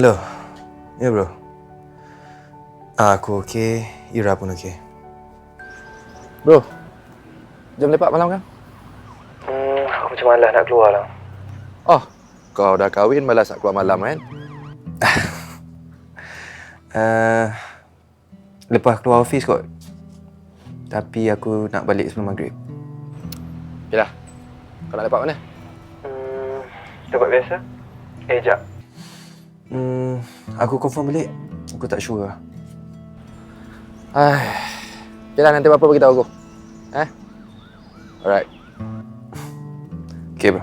Halo. Ya, bro. Aku okey. Ira pun okey. Bro, jam lepak malam kan? Aku macam malas nak keluar lah. Oh, kau dah kahwin malas nak keluar malam kan? Lepas keluar office kot. Tapi aku nak balik sebelum maghrib. Okey lah. Kau nak lepak mana? Tempat biasa? Jap. Aku confirm balik. Aku tak sure lah. Okey lah, nanti apa-apa beritahu aku. Alright. Okay, bro.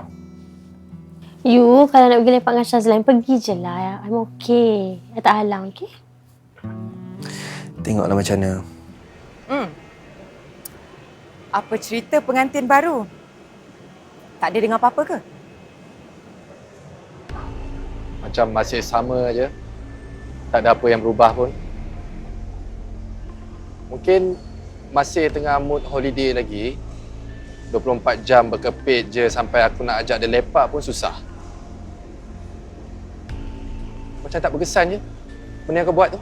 You, kalau nak pergi lepak dengan Syazlan, pergi je lah. I'm okay. I tak halang, okay? Tengoklah macam mana. Apa cerita pengantin baru? Tak ada dengar apa-apa ke? Macam masih sama aja. Tak ada apa yang berubah pun. Mungkin masih tengah mood holiday lagi. 24 jam berkepit je sampai aku nak ajak dia lepak pun susah. Macam tak berkesan je benda yang kau buat tu.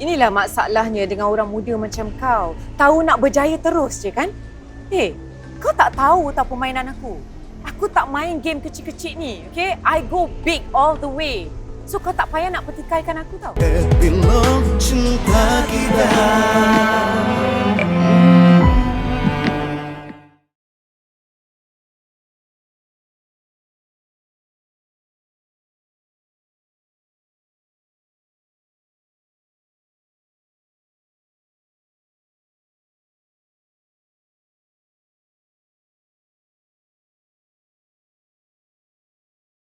Inilah masalahnya dengan orang muda macam kau. Tahu nak berjaya terus je kan? Kau tak tahu tau permainan aku. Aku tak main game kecil-kecil ni, okay? I go big all the way. So kau tak payah nak pertikaikan aku tau. Bila cinta kita